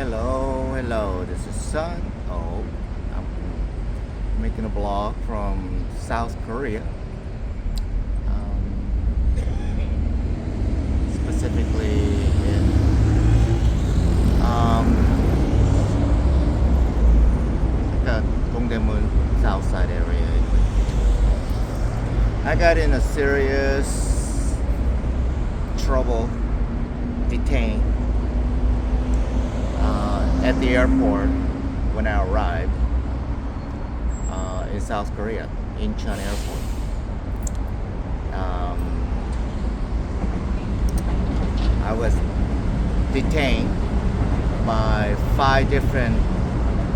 Hello, this is Sun. Oh, I'm making a blog from South Korea. Specifically in the Dongdaemun South Side area. I got in a serious trouble, detained at the airport when I arrived in South Korea, Inchon Airport. I was detained by 5 different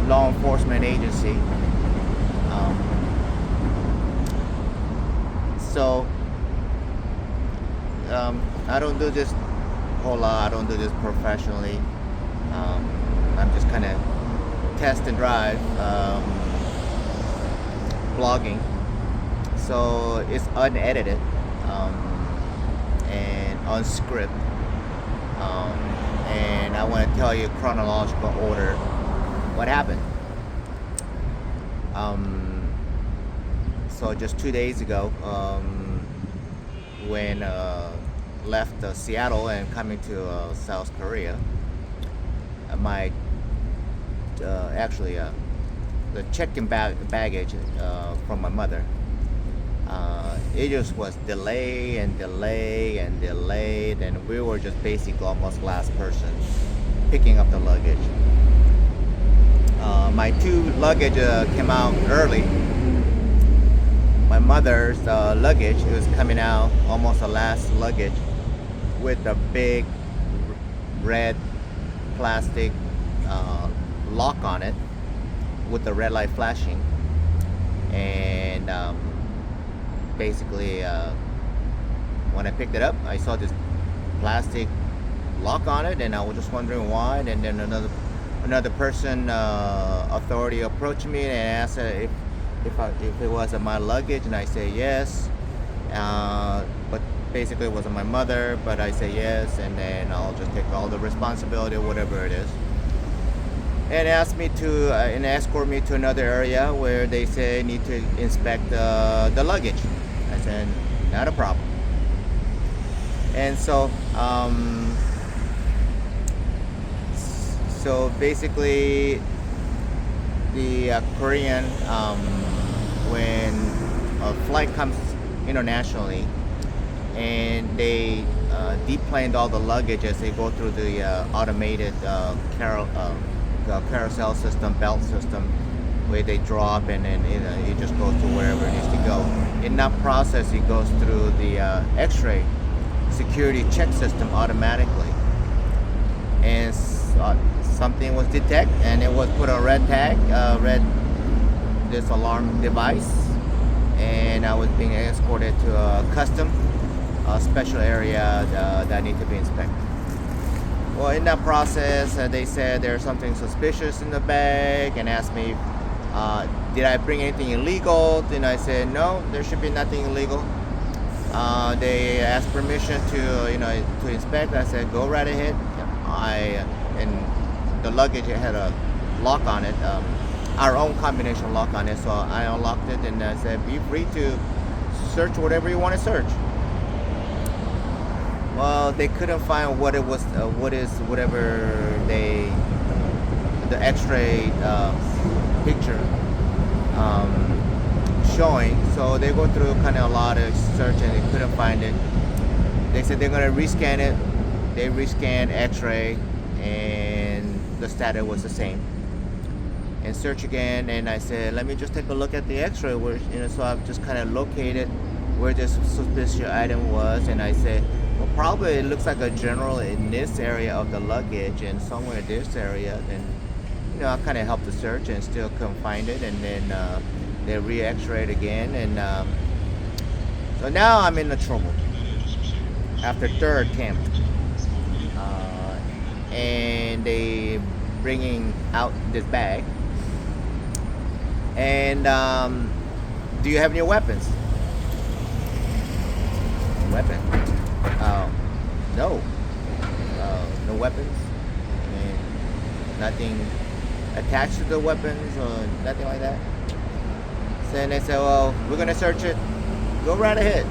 law enforcement agencies. Um, so I don't do this whole lot. I don't do this professionally. I'm just kind of test and drive blogging. So it's unedited and unscripted. And I want to tell you chronological order what happened. So just 2 days ago, when left Seattle and coming to South Korea, my the check-in baggage from my mother, it just was delay and delay and delayed, and we were just basically almost last person picking up the luggage. My 2 luggage came out early. My mother's luggage was coming out almost the last luggage with a big red plastic lock on it with the red light flashing, and basically when I picked it up, I saw this plastic lock on it, and I was just wondering why. And then another person, authority, approached me and asked if it wasn't my luggage, and I say yes, but basically it wasn't my mother, but I say yes, and then I'll just take all the responsibility or whatever it is, and asked me to and escort me to another area where they say need to inspect the luggage. I said not a problem. And so basically the Korean, when a flight comes internationally and they deplaned all the luggage as they go through the automated carousel system, belt system, where they drop and then it just goes to wherever it needs to go. In that process, it goes through the X-ray security check system automatically, and something was detected, and it was put a red tag, this alarm device, and I was being escorted to a custom, special area that need to be inspected. Well, in that process, they said there's something suspicious in the bag and asked me, did I bring anything illegal? Then I said, no, there should be nothing illegal. They asked permission to inspect. I said, go right ahead. And the luggage had a lock on it, our own combination lock on it. So I unlocked it and I said, be free to search whatever you want to search. Well, they couldn't find what it was, whatever the X-ray picture showing. So they go through kind of a lot of search and they couldn't find it. They said they're gonna rescan it. They rescanned X-ray and the status was the same. And search again, and I said, let me just take a look at the X-ray, where so I've just kind of located where this suspicious item was, and I said, well, probably it looks like a general in this area of the luggage and somewhere in this area. And I kind of helped the search and still couldn't find it. And then they re-X-rayed again, and so now I'm in the trouble after 3rd attempt. And they bringing out this bag. And do you have any weapons? Weapon? No. No weapons. nothing attached to the weapons or nothing like that. So then they said, well, we're gonna search it. Go right ahead.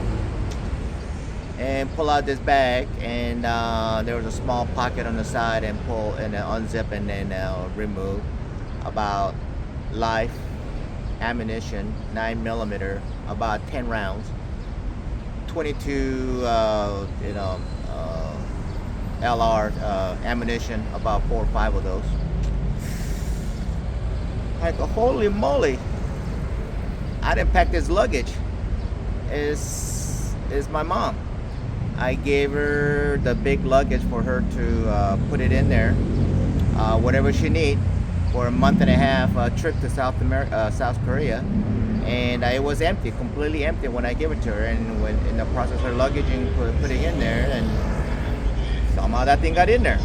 And pull out this bag, and there was a small pocket on the side, and pull and then unzip and then remove about live ammunition, 9mm, about 10 rounds, 22 LR ammunition, about 4 or 5 of those. Like, holy moly! I didn't pack this luggage. Is my mom. I gave her the big luggage for her to put it in there, whatever she need for a month and a half trip to South Korea, and it was empty, completely empty when I gave it to her. And when in the process of luggaging, putting in there, and somehow that thing got in there.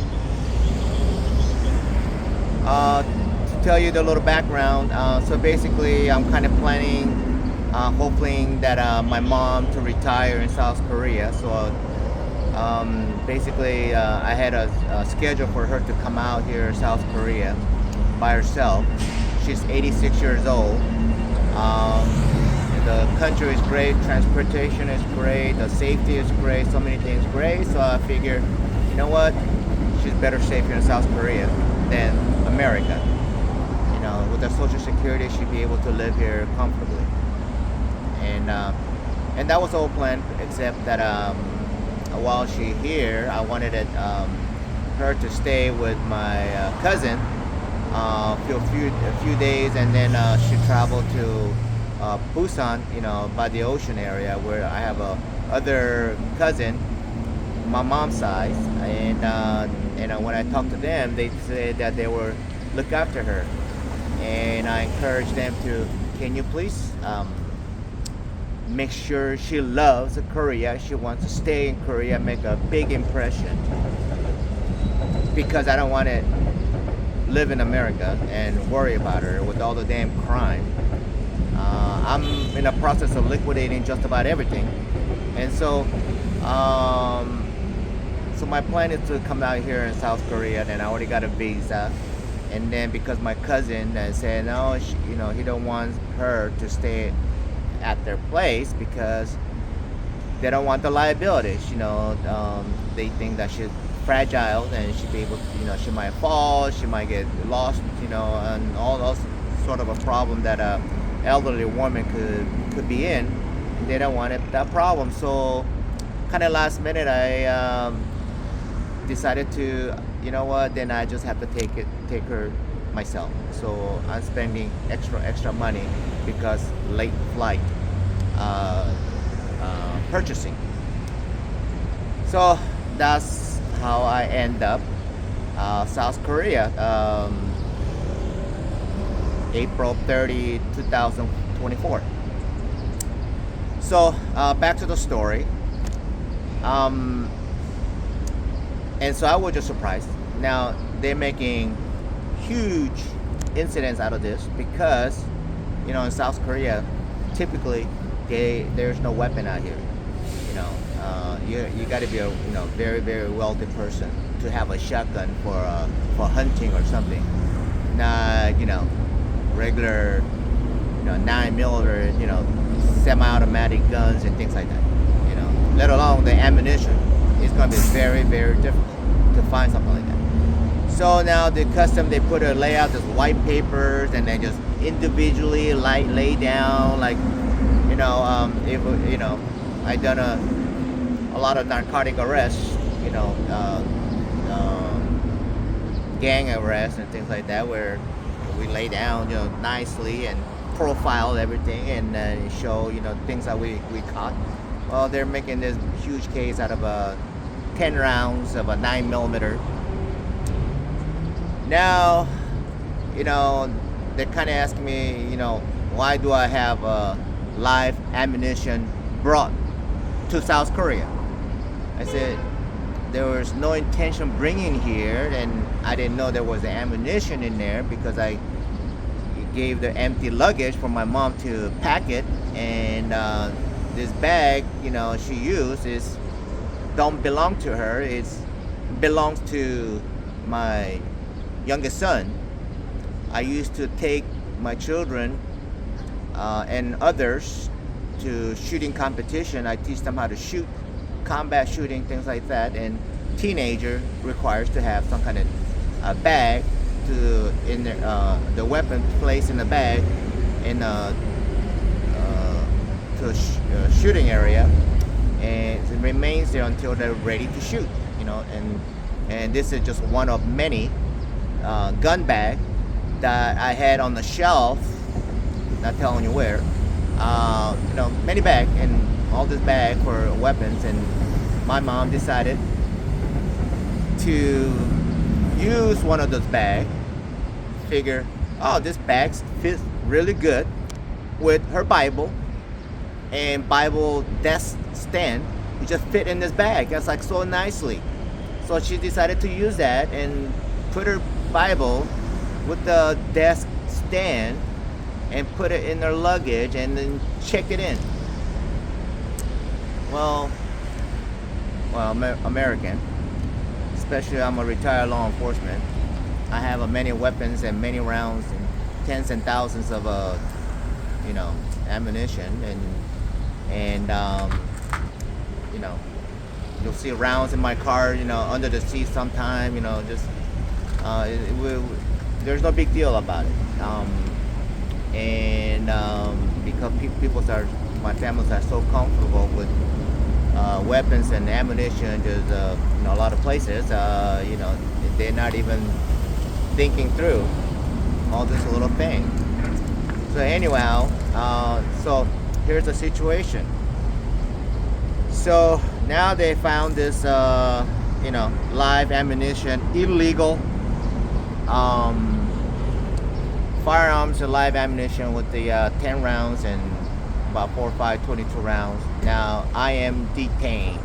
To tell you the little background, so basically I'm kind of planning, hoping that my mom to retire in South Korea. So basically I had a schedule for her to come out here in South Korea by herself. She's 86 years old. The country is great, transportation is great, the safety is great, so many things great. So I figured, you know what, she's better safe here in South Korea than America. You know, with the Social Security, she'd be able to live here comfortably. And that was the whole plan, except that while she's here, I wanted her to stay with my cousin for a few days, and then she traveled to Busan, you know, by the ocean area, where I have a other cousin, my mom's side, and when I talked to them, they said that they were look after her, and I encouraged them to, can you please make sure she loves Korea, she wants to stay in Korea, make a big impression, because I don't want to live in America and worry about her with all the damn crime. I'm in the process of liquidating just about everything, and so my plan is to come out here in South Korea, and I already got a visa. And then because my cousin said no, he don't want her to stay at their place because they don't want the liabilities. They think that she's fragile and she'd be able to, she might fall, she might get lost, and all those sort of a problem that a elderly woman could be in. They don't want that problem. So kind of last minute, I decided to, you know what, then I just have to take her myself. So I'm spending extra money because late flight purchasing. So that's how I end up South Korea, April 30, 2024. So back to the story. And so I was just surprised. Now they're making huge incidents out of this because, in South Korea, typically there's no weapon out here. You got to be a very, very wealthy person to have a shotgun for hunting or something. Not regular 9mm semi-automatic guns and things like that. Let alone the ammunition. It's going to be very, very difficult to find something like that. So now the custom, they lay out this white papers, and they just individually lay down, like, I done a lot of narcotic arrests, gang arrests and things like that, where we lay down, nicely and profile everything and show, things that we caught. Well, they're making this huge case out of 10 rounds of a 9mm. Now, they're kind of asking me, why do I have live ammunition brought to South Korea? I said, there was no intention bringing here, and I didn't know there was ammunition in there because I gave the empty luggage for my mom to pack it, and this bag, she used don't belong to her. It belongs to my youngest son, I used to take my children and others to shooting competition. I teach them how to shoot, combat shooting, things like that. And teenager requires to have some kind of bag to in the weapon placed in the bag in to a shooting area, and it remains there until they're ready to shoot. And this is just one of many gun bag that I had on the shelf. Not telling you where. Many bag and all this bag for weapons, and my mom decided to use one of those bags. Figure, oh, this bag fits really good with her Bible and Bible desk stand. It just fit in this bag. That's like so nicely. So she decided to use that and put her Bible with the desk stand and put it in her luggage and then check it in. Well, American, especially I'm a retired law enforcement. I have many weapons and many rounds and tens and thousands of ammunition, and you'll see rounds in my car, under the seat sometime, there's no big deal about it. Because my families are so comfortable with weapons and ammunition, there's a lot of places, they're not even thinking through all this little thing. So anyhow, so here's the situation. So now they found this, live ammunition, illegal firearms and live ammunition with the 10 rounds and about 4 or 5 22 rounds. Now I am detained.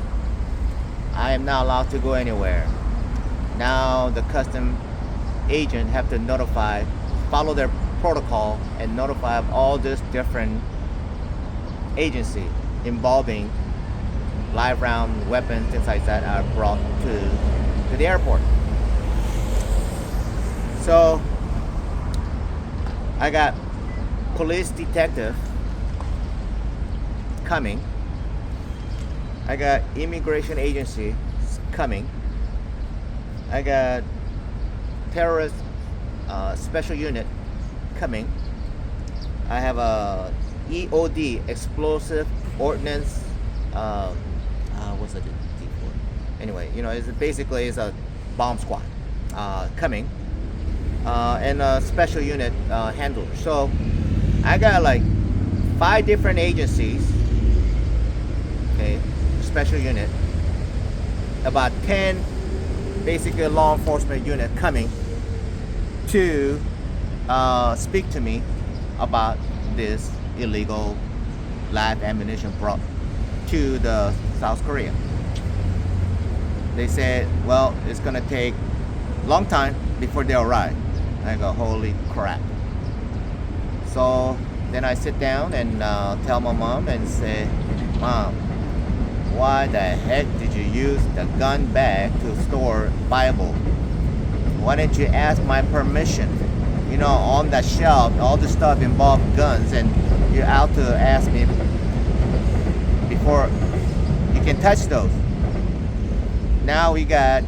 I am not allowed to go anywhere. Now the custom agent have to follow their protocol and notify of all this different agency involving live round weapons, things like that are brought to the airport. So I got police detective coming. I got immigration agency coming. I got terrorist special unit coming. I have a E.O.D, explosive ordnance. What's the D for? Anyway, it's a bomb squad coming, and a special unit handler. So I got like 5 different agencies. Okay, special unit. About 10 basically law enforcement unit coming to speak to me about this illegal live ammunition brought to the South Korea. They said, well, it's gonna take a long time before they arrive. I go, holy crap. So then I sit down and tell my mom and say, Mom, why the heck did you use the gun bag to store Bible? Why didn't you ask my permission? On that shelf, all the stuff involved guns, and you're out to ask me before you can touch those. Now we got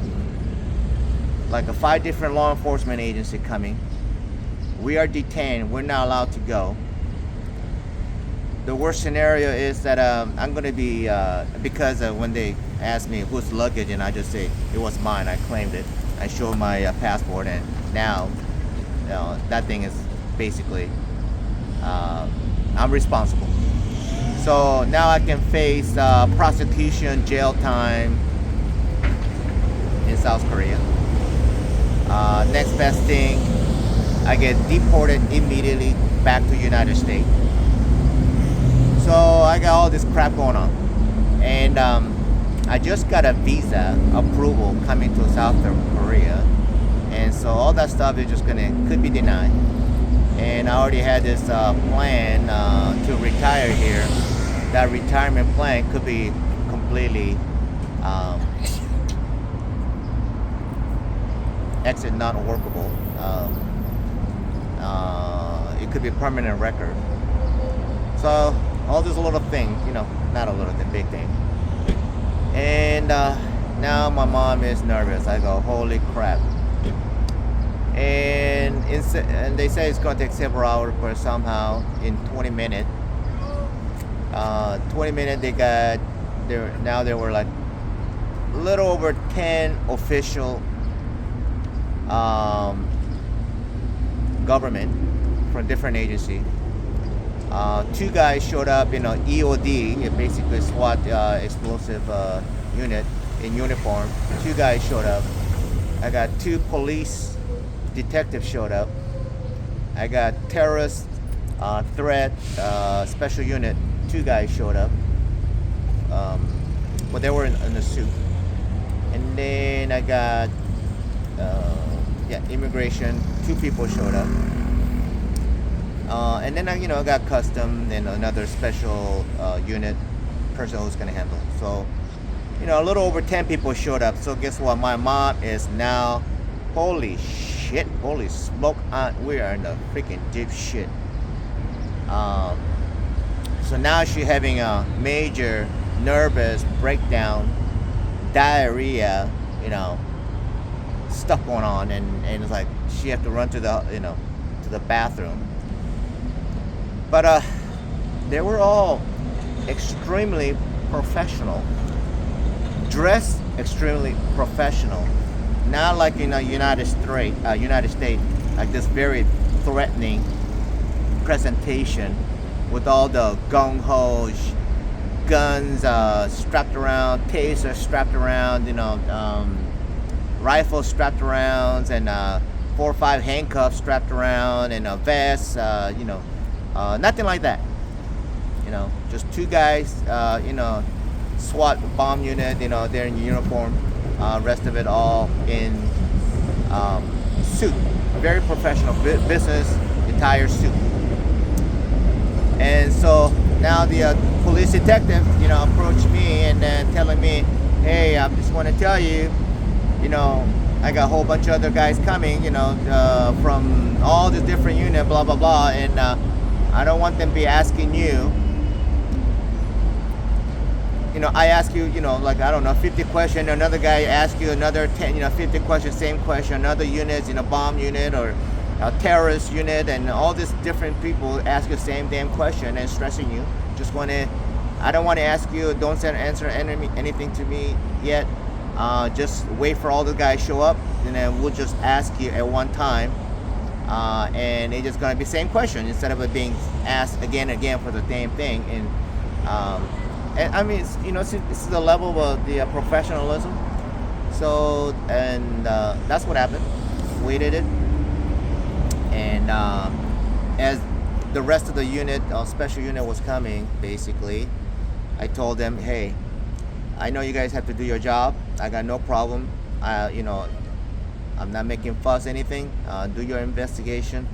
like 5 different law enforcement agency coming. We are detained. We're not allowed to go. The worst scenario is that I'm going to be, because when they ask me whose luggage, and I just say it was mine, I claimed it. I show my passport, and now that thing is basically, I'm responsible. So now I can face prosecution, jail time in South Korea. Next best thing, I get deported immediately back to United States. So I got all this crap going on, and I just got a visa approval coming to South Korea, and so all that stuff is just could be denied. And I already had this plan to retire here. That retirement plan could be completely exit not workable. It could be a permanent record. So all these little things, not a little thing, big thing. And now my mom is nervous. I go, holy crap. And they say it's going to take several hours, but somehow in 20 minutes, 20 minutes there were like a little over 10 official government from different agencies. 2 guys showed up in an E.O.D, basically SWAT explosive unit in uniform. 2 guys showed up. I got 2 police detectives showed up. I got terrorist threat special unit. 2 guys showed up. But they were in a suit. And then I got immigration. 2 people showed up. And then I got custom and another special unit person who's gonna handle it. So, a little over 10 people showed up. So guess what? My mom is now, holy shit, holy smoke, we are in the freaking deep shit. So now she's having a major nervous breakdown, diarrhea, stuff going on, and it's like she had to run to the bathroom. But they were all extremely professional, dressed extremely professional, not like in the United States, like this very threatening presentation with all the gung-ho guns strapped around, taser strapped around, rifles strapped around, and 4 or 5 handcuffs strapped around, and a vest, nothing like that. Just 2 guys, SWAT bomb unit, they're in uniform. Rest of it all in suit, very professional business attire suit. And so now the police detective, approached me and then telling me, hey, I just want to tell you, I got a whole bunch of other guys coming, from all the different units, blah, blah, blah. And I don't want them to be asking you, I ask you, like, I don't know, 50 questions. Another guy asks you another 10, 50 questions, same question. Another unit, bomb unit or a terrorist unit, and all these different people ask you the same damn question and stressing you. I don't want to ask you, don't answer anything to me yet. Just wait for all the guys show up, and then we'll just ask you at one time. And it's just going to be the same question instead of it being asked again and again for the same thing. And I mean, it's the level of the professionalism. So, and that's what happened. Waited it. And as the rest of the unit, special unit was coming, basically, I told them, hey, I know you guys have to do your job. I got no problem. I'm not making fuss anything. Do your investigation.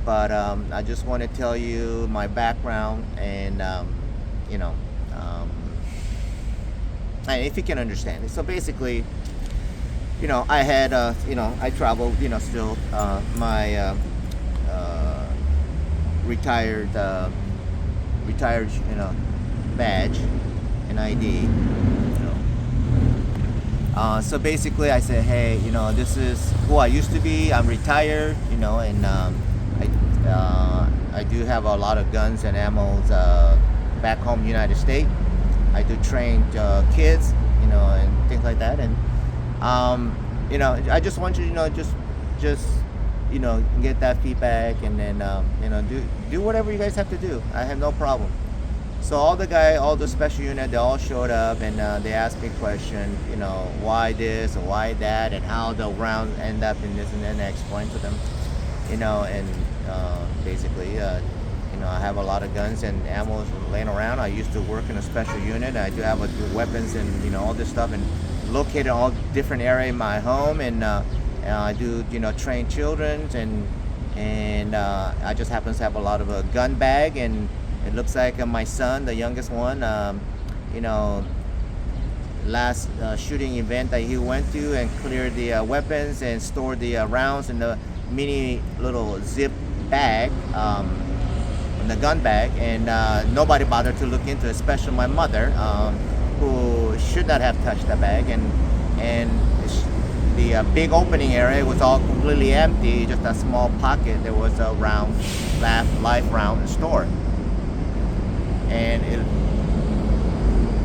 But I just want to tell you my background and, and if you can understand it. So basically, I had, I traveled, still my retired, badge and ID. So basically, I said, hey, this is who I used to be. I'm retired, and I do have a lot of guns and ammos back home, United States. I do train kids, and things like that. And I just want you, just get that feedback, and then do whatever you guys have to do. I have no problem. So all the special unit, they all showed up, and they asked me a question, why this or why that, and how the round end up in this, and then I explained to them, and basically, I have a lot of guns and ammo laying around. I used to work in a special unit. I do have weapons and all this stuff, and located in all different areas in my home, and I do train children, and I just happen to have a lot of a gun bag, and it looks like my son, the youngest one, last shooting event that he went to and cleared the weapons and stored the rounds in the mini little zip bag, in the gun bag, and nobody bothered to look into it, especially my mother, who should not have touched the bag. And the big opening area was all completely empty, just a small pocket. There was a round, live round stored, and it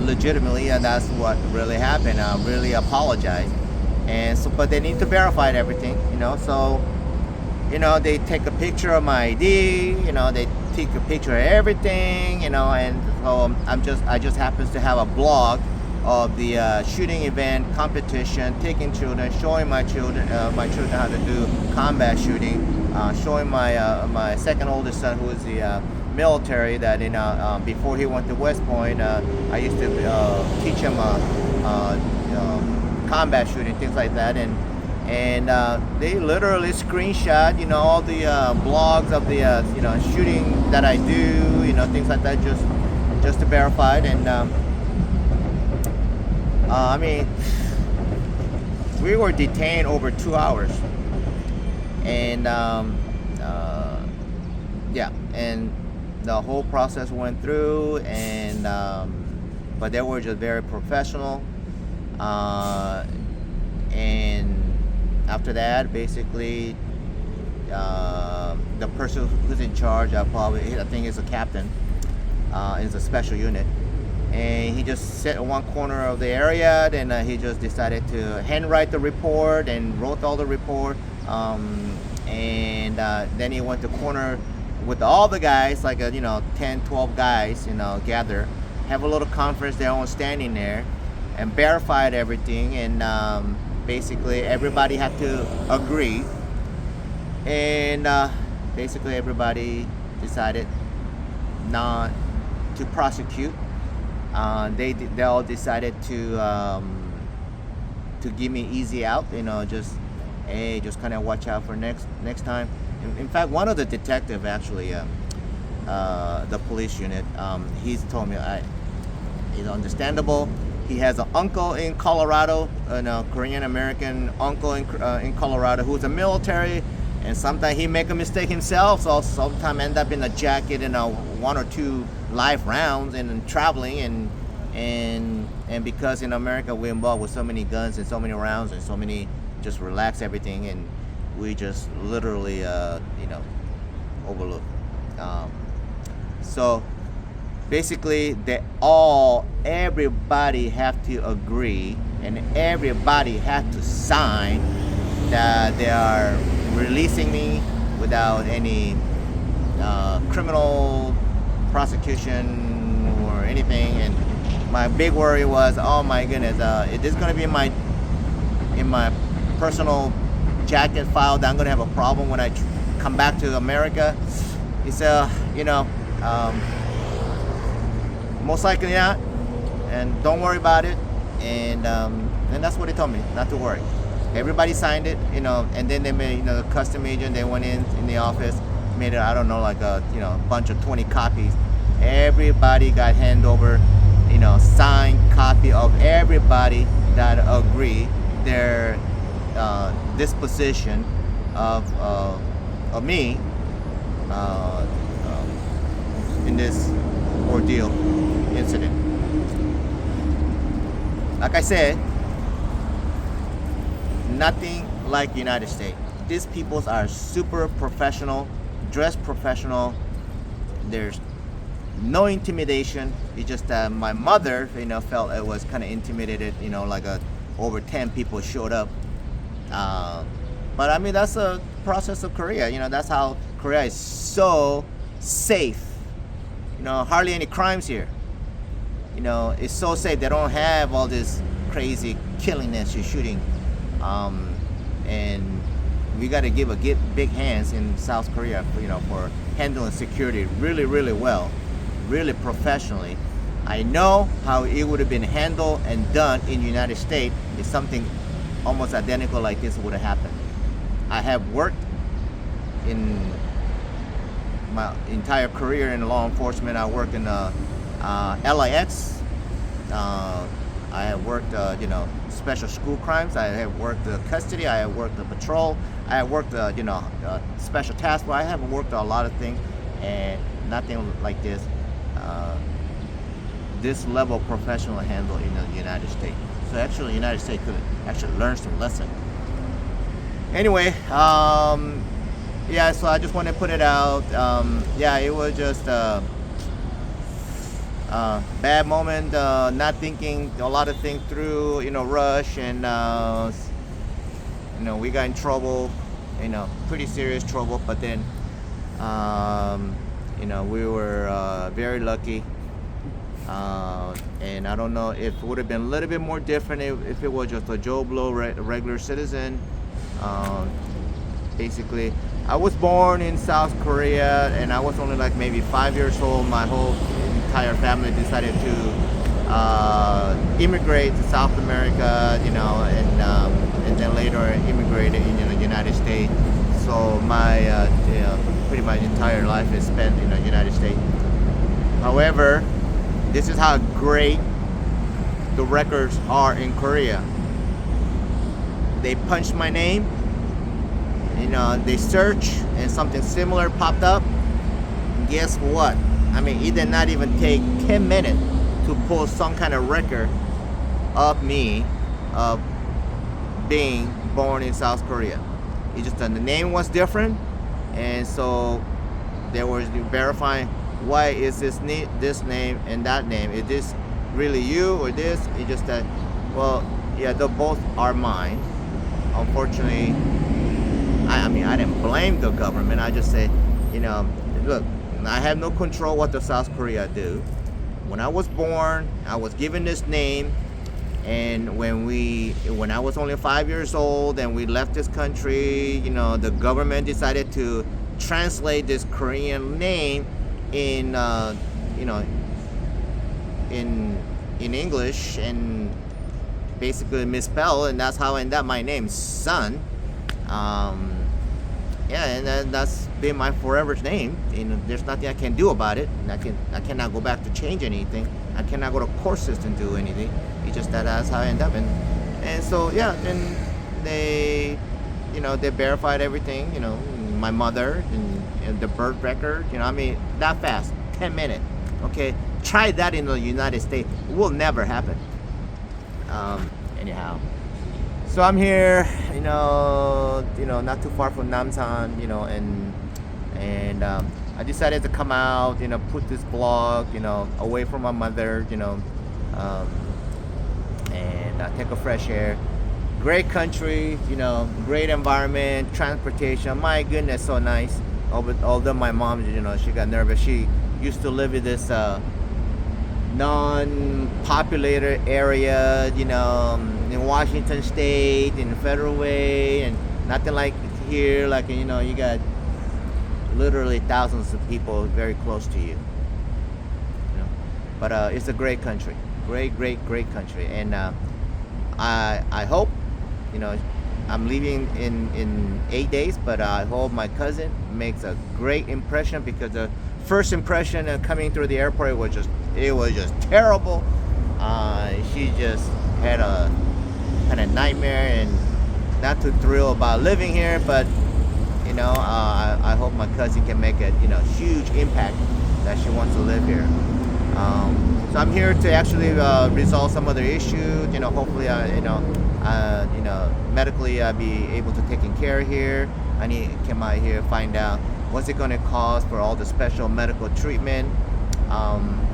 legitimately, and that's what really happened. I really apologize, and so, but they need to verify everything, so they take a picture of my ID, they take a picture of everything, and so I just happens to have a blog of the shooting event competition, taking children, showing my children how to do combat shooting, showing my second oldest son, who is the military, that before he went to West Point, I used to teach him combat shooting, things like that, and they literally screenshot all the blogs of the shooting that I do, things like that, just to verify it. And I mean, we were detained over 2 hours, and yeah, and the whole process went through, and but they were just very professional, and after that, basically, the person who's in charge, I think is a captain, is a special unit, and he just sat in one corner of the area. Then he just decided to handwrite the report and wrote all the report, and then he went to corner with all the guys, like 10, 12 guys, gather, have a little conference, they're all standing there, and verified everything, and basically everybody had to agree, and basically everybody decided not to prosecute. They all decided to give me easy out, just kind of watch out for next time. In fact, one of the detective, actually, the police unit, he's told me, it's understandable. He has an uncle in Colorado, a Korean American uncle in Colorado, who's a military, and sometimes he make a mistake himself, so sometimes end up in a jacket and 1 or 2 live rounds and traveling, and because in America we're involved with so many guns and so many rounds and so many, just relax everything, and we just literally overlook. So basically everybody have to agree, and everybody have to sign that they are releasing me without any criminal prosecution or anything. And my big worry was, oh my goodness, is this going to be in my personal jacket file that I'm going to have a problem when I come back to America? He said, most likely not, and don't worry about it. And that's what he told me, not to worry. Everybody signed it, and then they made, the custom agent, they went in the office, made it, I don't know, like a bunch of 20 copies. Everybody got handed over, signed copy of everybody that agree their disposition of me in this ordeal incident. Like I said, nothing like United States. These people are super professional, dressed professional. There's no intimidation. It's just that my mother, felt it was kind of intimidated. Like over 10 people showed up. But I mean, that's a process of Korea. That's how Korea is so safe. Hardly any crimes here. It's so safe. They don't have all this crazy killing and shooting. And we got to give a big hands in South Korea, for handling security really, really well, really professionally. I know how it would have been handled and done in the United States if something almost identical like this would have happened. I have worked in my entire career in law enforcement. I worked in LAX. I I have worked, special school crimes. I have worked custody. I have worked patrol. I have worked, special task force. I have worked a lot of things, and nothing like this. This level of professional handle in the United States. So actually, the United States could actually learn some lesson. Anyway, yeah. So I just want to put it out. Yeah, it was just. Bad moment, not thinking a lot of things through, rush, and we got in trouble, pretty serious trouble. But then, we were very lucky, and I don't know if it would have been a little bit more different if it was just a Joe Blow regular citizen. Basically, I was born in South Korea, and I was only like maybe 5 years old. My whole entire family decided to immigrate to South America, and then later immigrated in the United States. So my pretty much entire life is spent in the United States. However, this is how great the records are in Korea. They punched my name. They searched and something similar popped up. Guess what? I mean, it did not even take 10 minutes to pull some kind of record of me being born in South Korea. It just the name was different, and so they were verifying why is this name and that name. Is this really you or this? It's just that, well, yeah, they both are mine. Unfortunately, I mean, I didn't blame the government. I just say, look, I have no control what the South Korea do. When I was born, I was given this name, and when I was only 5 years old and we left this country, the government decided to translate this Korean name in English and basically misspell, and that's how I ended up my name, Son. Yeah, and that's been my forever name. There's nothing I can do about it. And I cannot go back to change anything. I cannot go to court system to do anything. It's just that's how I end up. And so yeah, then they verified everything. My mother and the birth record. I mean, that fast, 10 minutes. Okay, try that in the United States. It will never happen. Anyhow. So I'm here, not too far from Namsan, and I decided to come out, put this blog, away from my mother, and take a fresh air. Great country, great environment, transportation. My goodness, so nice. Although my mom, she got nervous. She used to live in this non-populated area, in Washington State, in Federal Way, and nothing like here. Like you got literally thousands of people very close to you. But it's a great country, great country, and I hope, I'm leaving in 8 days, but I hope my cousin makes a great impression, because the first impression of coming through the airport was just terrible. She just had a kind of nightmare and not too thrilled about living here, but I hope my cousin can make a huge impact that she wants to live here. So I'm here to actually resolve some other issues. Hopefully, medically I'll be able to take care here. I need to come out here, find out what's it going to cost for all the special medical treatment.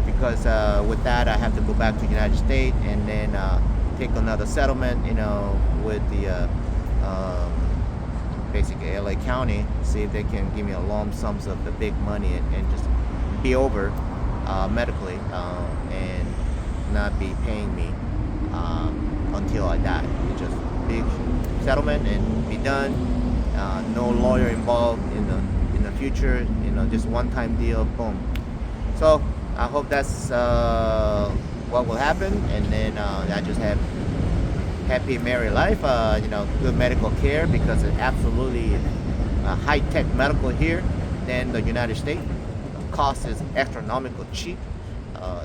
Because with that, I have to go back to the United States and then take another settlement, with the basically LA County, see if they can give me a lump sums of the big money and just be over medically, and not be paying me until I die. It's just big settlement and be done. No lawyer involved in the future. Just one-time deal. Boom. So I hope that's what will happen, and then I just have happy married life. Good medical care, because it's absolutely high-tech medical here than the United States. Cost is astronomical cheap.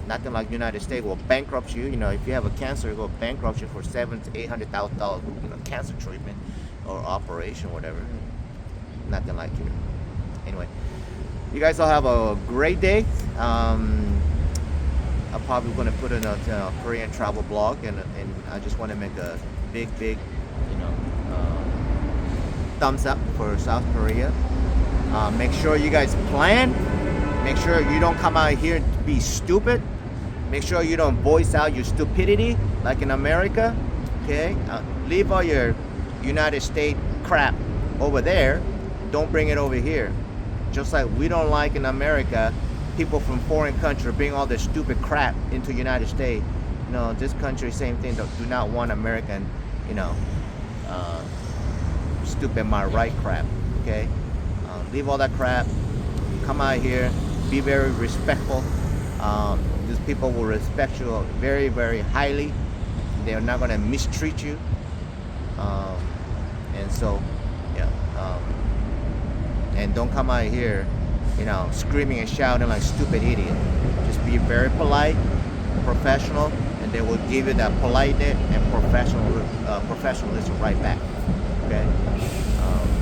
nothing like United States will bankrupt you. You know, if you have a cancer, it will bankrupt you for $700,000 to $800,000, you know, cancer treatment or operation, whatever. Nothing like here. Anyway, you guys all have a great day. I'm probably going to put in a Korean travel blog, and I just want to make a big, you know, thumbs up for South Korea. Make sure you guys plan. Make sure you don't come out here to be stupid. Make sure you don't voice out your stupidity like in America. Okay? Leave all your United States crap over there. Don't bring it over here. Just like we don't like in America, people from foreign countries bring all their stupid crap into United States. You know, this country, same thing. Do not want American, you know, stupid my right crap. Okay? Leave all that crap. Come out here. Be very respectful. These people will respect you very, very highly. They're not going to mistreat you. And so, yeah. And don't come out here, you know, screaming and shouting like stupid idiot. Just be very polite, professional, and they will give you that politeness and professionalism right back. Okay?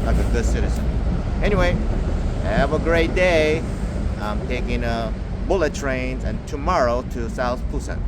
Like a good citizen. Anyway, have a great day. I'm taking a bullet train and tomorrow to South Busan.